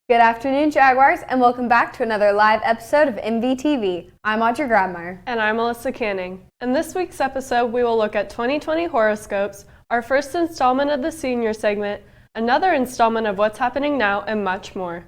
Good afternoon, Jaguars, and welcome back to another live episode of MVTV. I'm Audrey Grabmeyer. And I'm Melissa Canning. In this week's episode, we will look at 2020 horoscopes, our first installment of the senior segment, another installment of what's happening now, and much more.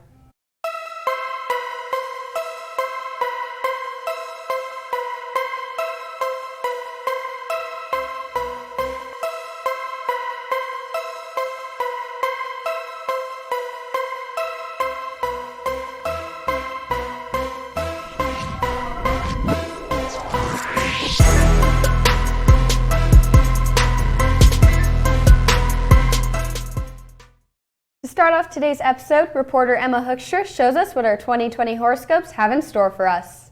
To start off today's episode, reporter Emma Hoekstra shows us what our 2020 horoscopes have in store for us.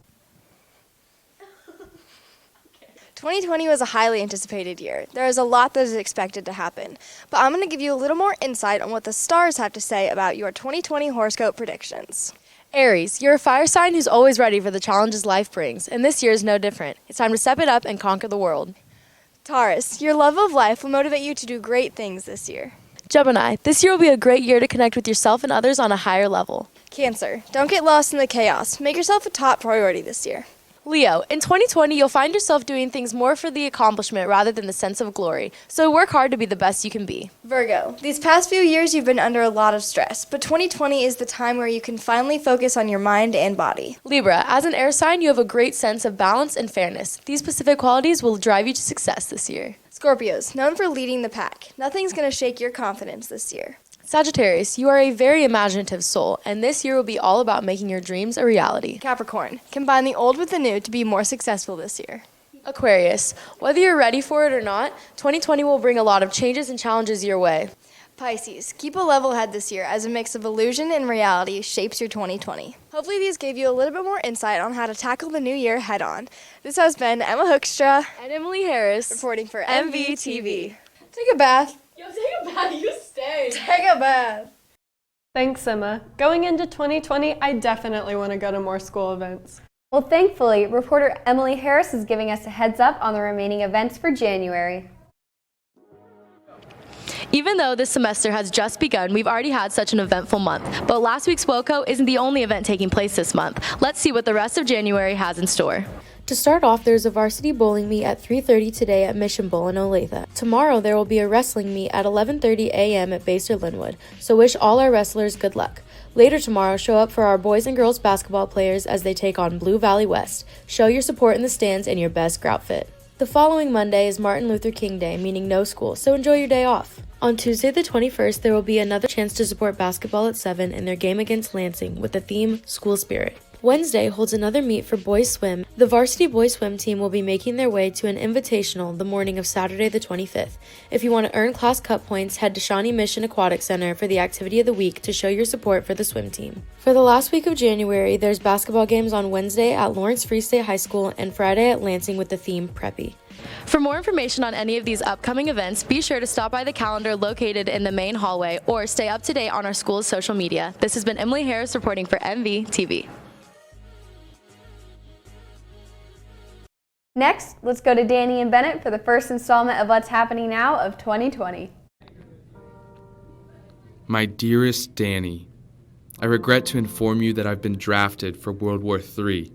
2020 was a highly anticipated year. There is a lot that is expected to happen, but I'm going to give you a little more insight on what the stars have to say about your 2020 horoscope predictions. Aries, you're a fire sign who's always ready for the challenges life brings, and this year is no different. It's time to step it up and conquer the world. Taurus, your love of life will motivate you to do great things this year. Gemini, this year will be a great year to connect with yourself and others on a higher level. Cancer, don't get lost in the chaos. Make yourself a top priority this year. Leo, in 2020, you'll find yourself doing things more for the accomplishment rather than the sense of glory, so work hard to be the best you can be. Virgo, these past few years you've been under a lot of stress, but 2020 is the time where you can finally focus on your mind and body. Libra, as an air sign, you have a great sense of balance and fairness. These specific qualities will drive you to success this year. Scorpios, known for leading the pack. Nothing's going to shake your confidence this year. Sagittarius, you are a very imaginative soul, and this year will be all about making your dreams a reality. Capricorn, combine the old with the new to be more successful this year. Aquarius, whether you're ready for it or not, 2020 will bring a lot of changes and challenges your way. Pisces, keep a level head this year as a mix of illusion and reality shapes your 2020. Hopefully these gave you a little bit more insight on how to tackle the new year head on. This has been Emma Hoekstra And Emily Harris, reporting for MVTV. Take a bath. Yo, take a bath, you stay. Take a bath. Thanks, Emma. Going into 2020, I definitely want to go to more school events. Well, thankfully, reporter Emily Harris is giving us a heads up on the remaining events for January. Even though this semester has just begun, we've already had such an eventful month. But last week's WOCO isn't the only event taking place this month. Let's see what the rest of January has in store. To start off, there's a varsity bowling meet at 3:30 today at Mission Bowl in Olathe. Tomorrow, there will be a wrestling meet at 11:30 a.m. at Baser Linwood, so wish all our wrestlers good luck. Later tomorrow, show up for our boys and girls basketball players as they take on Blue Valley West. Show your support in the stands and your best grout fit. The following Monday is Martin Luther King Day, meaning no school, so enjoy your day off. On Tuesday the 21st, there will be another chance to support basketball at 7 in their game against Lansing with the theme School Spirit. Wednesday holds another meet for boys swim. The varsity boys swim team will be making their way to an invitational the morning of Saturday the 25th. If you want to earn class cup points, head to Shawnee Mission Aquatic Center for the activity of the week to show your support for the swim team. For the last week of January, there's basketball games on Wednesday at Lawrence Free State High School and Friday at Lansing with the theme Preppy. For more information on any of these upcoming events, be sure to stop by the calendar located in the main hallway or stay up to date on our school's social media. This has been Emily Harris reporting for MVTV. Next, let's go to Danny and Bennett for the first installment of What's Happening Now of 2020. My dearest Danny, I regret to inform you that I've been drafted for World War III.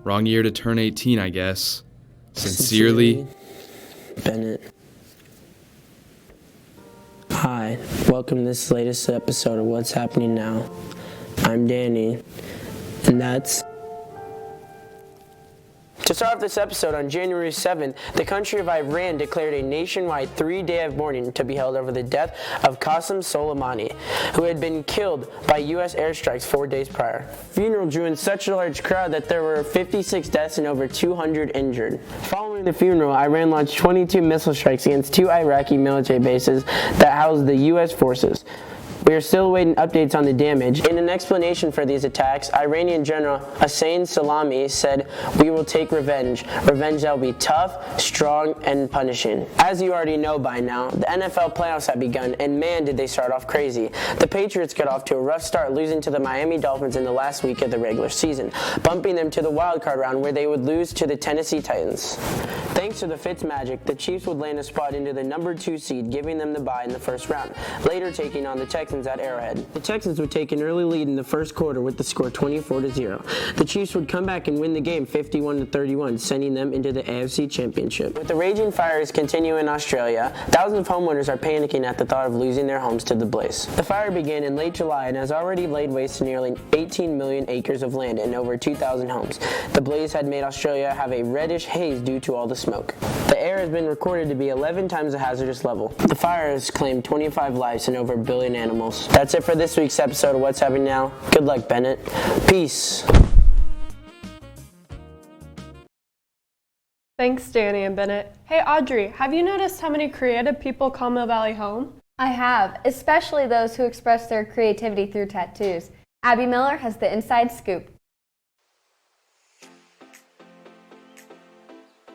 Wrong year to turn 18, I guess. Sincerely, Bennett. Hi, welcome to this latest episode of What's Happening Now. I'm Danny, and that's... To start off this episode, on January 7th, the country of Iran declared a nationwide 3-day of mourning to be held over the death of Qasem Soleimani, who had been killed by U.S. airstrikes 4 days prior. The funeral drew in such a large crowd that there were 56 deaths and over 200 injured. Following the funeral, Iran launched 22 missile strikes against 2 Iraqi military bases that housed the U.S. forces. We are still awaiting updates on the damage. In an explanation for these attacks, Iranian General Hossein Salami said, "We will take revenge. Revenge that will be tough, strong, and punishing." As you already know by now, the NFL playoffs have begun, and man did they start off crazy. The Patriots got off to a rough start, losing to the Miami Dolphins in the last week of the regular season, bumping them to the wild card round where they would lose to the Tennessee Titans. Thanks to the Fitz magic, the Chiefs would land a spot into the number 2 seed, giving them the bye in the first round, later taking on the Texans Texans at Arrowhead. The Texans would take an early lead in the first quarter with the score 24-0. The Chiefs would come back and win the game 51-31, sending them into the AFC Championship. With the raging fires continuing in Australia, thousands of homeowners are panicking at the thought of losing their homes to the blaze. The fire began in late July and has already laid waste to nearly 18 million acres of land and over 2,000 homes. The blaze had made Australia have a reddish haze due to all the smoke. The air has been recorded to be 11 times the hazardous level. The fire has claimed 25 lives and over a billion animals. That's it for this week's episode of What's Happening Now. Good luck, Bennett. Peace. Thanks, Danny and Bennett. Hey, Audrey, have you noticed how many creative people call Mill Valley home? I have, especially those who express their creativity through tattoos. Abby Miller has the inside scoop.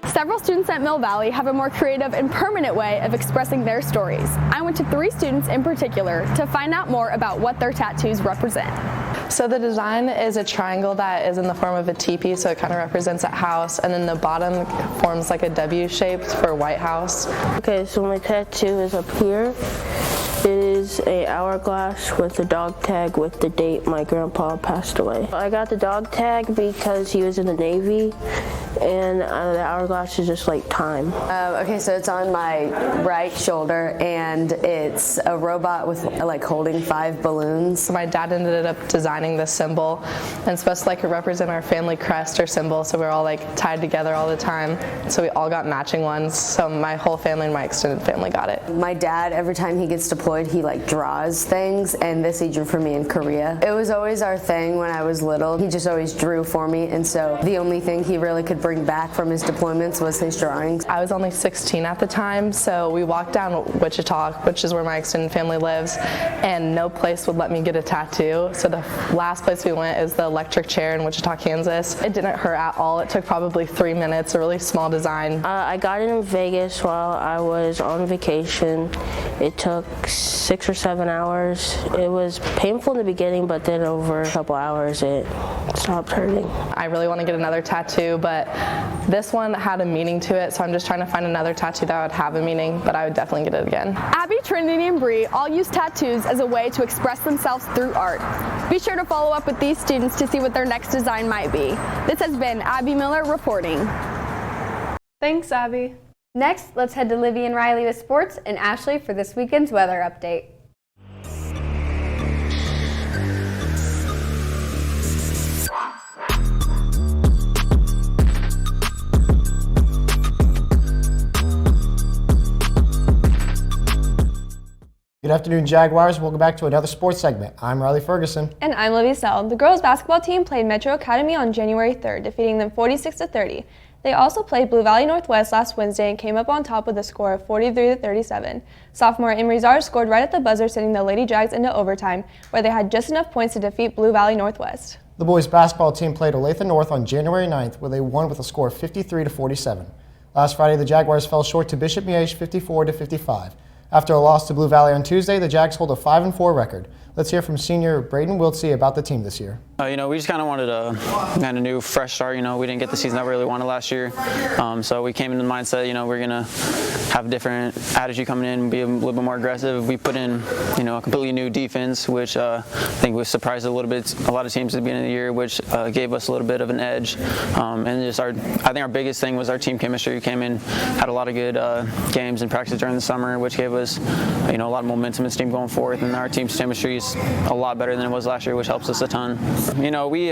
Several students at Mill Valley have a more creative and permanent way of expressing their stories. I went to 3 students in particular to find out more about what their tattoos represent. So the design is a triangle that is in the form of a teepee, so it kind of represents a house, and then the bottom forms like a W shape for White House. Okay, so my tattoo is up here. It is a hourglass with a dog tag with the date my grandpa passed away. I got the dog tag because he was in the Navy, and the hourglass is just like time. Okay, so it's on my right shoulder, and it's a robot with like holding 5 balloons. So my dad ended up designing this symbol, and it's supposed to like represent our family crest or symbol, so we're all like tied together all the time. So we all got matching ones, so my whole family and my extended family got it. My dad, every time he gets deployed, he like draws things, and this he drew for me in Korea. It was always our thing when I was little. He just always drew for me, and so the only thing he really could bring back from his deployments was his drawings. I was only 16 at the time, so we walked down Wichita, which is where my extended family lives, and no place would let me get a tattoo. So the last place we went is the electric chair in Wichita, Kansas. It didn't hurt at all. It took probably 3 minutes, a really small design. I got it in Vegas while I was on vacation. It took 6 or 7 hours. It was painful in the beginning, but then over a couple hours it stopped hurting. I really want to get another tattoo, but this one had a meaning to it, so I'm just trying to find another tattoo that would have a meaning, but I would definitely get it again. Abby, Trinity, and Bree all use tattoos as a way to express themselves through art. Be sure to follow up with these students to see what their next design might be. This has been Abby Miller reporting. Thanks, Abby. Next, let's head to Livy and Riley with sports and Ashley for this weekend's weather update. Good afternoon, Jaguars. Welcome back to another sports segment. I'm Riley Ferguson. And I'm Livy Sell. The girls basketball team played Metro Academy on January 3rd, defeating them 46-30. They also played Blue Valley Northwest last Wednesday and came up on top with a score of 43-37. Sophomore Emery Czar scored right at the buzzer, sending the Lady Jags into overtime, where they had just enough points to defeat Blue Valley Northwest. The boys basketball team played Olathe North on January 9th, where they won with a score of 53-47. Last Friday, the Jaguars fell short to Bishop Miege 54-55. After a loss to Blue Valley on Tuesday, the Jags hold a 5-4 record. Let's hear from senior Braden Wiltsey about the team this year. We just kind of wanted a kind of new, fresh start. We didn't get the season that we really wanted last year. So we came into the mindset, we're going to have a different attitude coming in, be a little bit more aggressive. We put in, a completely new defense, which I think was surprised a little bit a lot of teams at the beginning of the year, which gave us a little bit of an edge. And just I think our biggest thing was our team chemistry. We came in, had a lot of good games and practice during the summer, which gave us, a lot of momentum in this team going forward. And our team's chemistry is a lot better than it was last year, which helps us a ton. We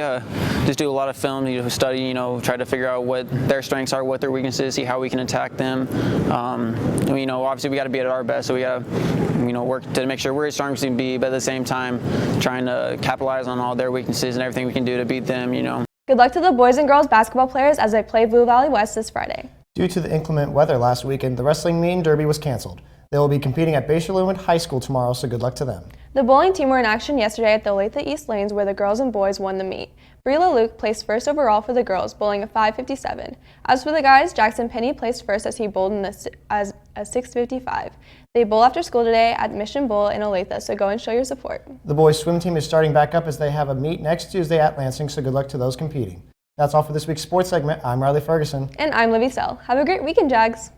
just do a lot of film, study, try to figure out what their strengths are, what their weaknesses, see how we can attack them. Obviously we got to be at our best, so we got to, work to make sure we're as strong as we can be, but at the same time, trying to capitalize on all their weaknesses and everything we can do to beat them, Good luck to the boys and girls basketball players as they play Blue Valley West this Friday. Due to the inclement weather last weekend, the wrestling meet and derby was canceled. They will be competing at Bayshore High School tomorrow, so good luck to them. The bowling team were in action yesterday at the Olathe East Lanes, where the girls and boys won the meet. Breela Luke placed first overall for the girls, bowling a 5.57. As for the guys, Jackson Penny placed first as he bowled as a 6.55. They bowl after school today at Mission Bowl in Olathe, so go and show your support. The boys swim team is starting back up as they have a meet next Tuesday at Lansing, so good luck to those competing. That's all for this week's sports segment. I'm Riley Ferguson. And I'm Livy Sell. Have a great weekend, Jags.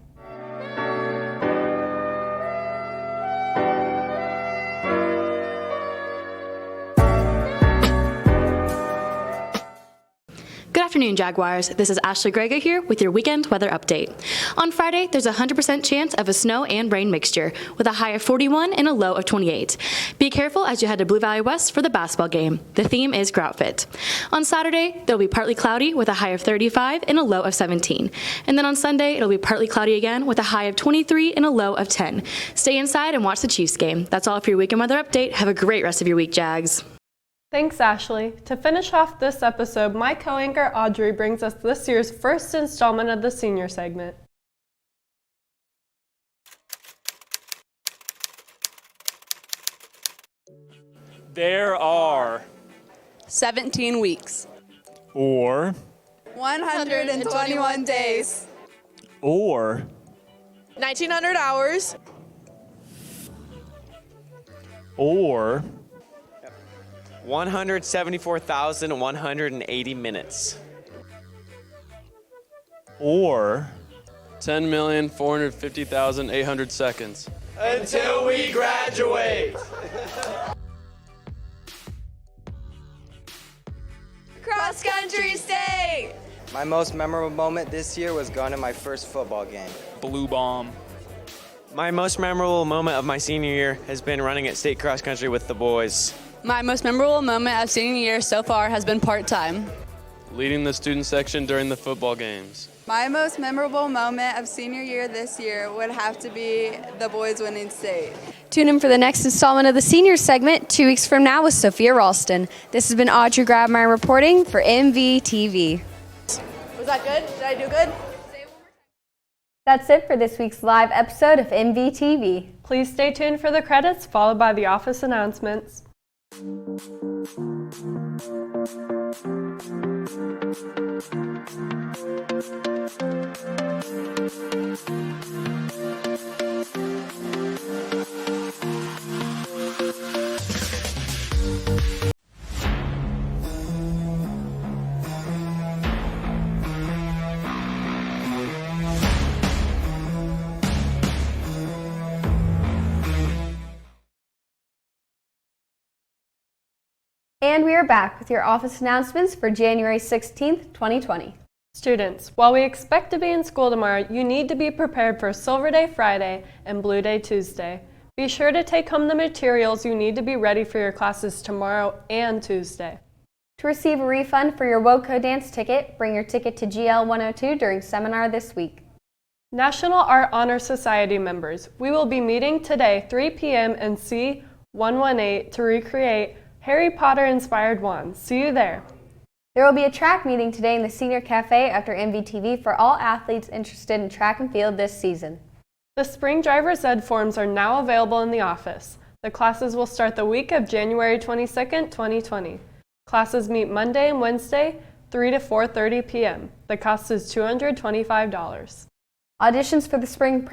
afternoon, Jaguars. This is Ashley Grega here with your weekend weather update. On Friday, there's a 100% chance of a snow and rain mixture with a high of 41 and a low of 28. Be careful as you head to Blue Valley West for the basketball game. The theme is Grout Fit. On Saturday, there'll be partly cloudy with a high of 35 and a low of 17. And then on Sunday, it'll be partly cloudy again with a high of 23 and a low of 10. Stay inside and watch the Chiefs game. That's all for your weekend weather update. Have a great rest of your week, Jags. Thanks, Ashley. To finish off this episode, my co-anchor Audrey brings us this year's first installment of the senior segment. There are 17 weeks. or 121 days. or 1900 hours. or 174,180 minutes. or 10,450,800 seconds. Until we graduate. Cross country state. My most memorable moment this year was going to my first football game. Blue bomb. My most memorable moment of my senior year has been running at state cross country with the boys. My most memorable moment of senior year so far has been part-time. Leading the student section during the football games. My most memorable moment of senior year this year would have to be the boys winning state. Tune in for the next installment of the senior segment 2 weeks from now with Sophia Ralston. This has been Audrey Grabmeyer reporting for MVTV. Was that good? Did I do good? That's it for this week's live episode of MVTV. Please stay tuned for the credits, followed by the office announcements. And we are back with your office announcements for January 16th, 2020. Students, while we expect to be in school tomorrow, you need to be prepared for Silver Day Friday and Blue Day Tuesday. Be sure to take home the materials you need to be ready for your classes tomorrow and Tuesday. To receive a refund for your WOCO dance ticket, bring your ticket to GL 102 during seminar this week. National Art Honor Society members, we will be meeting today 3 p.m. in C118 to recreate Harry Potter-inspired wands. See you there. There will be a track meeting today in the Senior Cafe after MVTV for all athletes interested in track and field this season. The Spring Driver's Ed forms are now available in the office. The classes will start the week of January 22nd, 2020. Classes meet Monday and Wednesday, 3 to 4:30 p.m. The cost is $225. Auditions for the Spring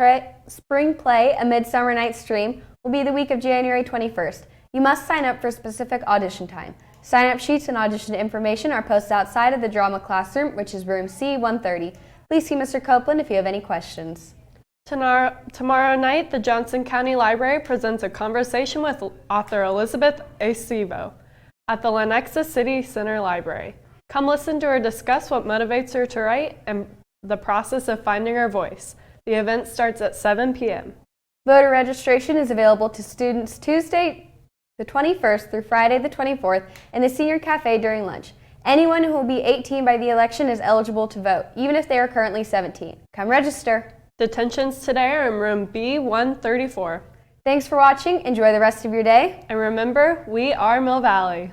Play, A Midsummer Night's Dream, will be the week of January 21st. You must sign up for a specific audition time. Sign-up sheets and audition information are posted outside of the drama classroom, which is room C130. Please see Mr. Copeland if you have any questions. Tomorrow night, the Johnson County Library presents a conversation with author Elizabeth Acevo at the Lenexa City Center Library. Come listen to her discuss what motivates her to write and the process of finding her voice. The event starts at 7 p.m. Voter registration is available to students Tuesday the 21st through Friday the 24th in the Senior Cafe during lunch. Anyone who will be 18 by the election is eligible to vote, even if they are currently 17. Come register. Detentions today are in room B134. Thanks for watching. Enjoy the rest of your day. And remember, we are Mill Valley.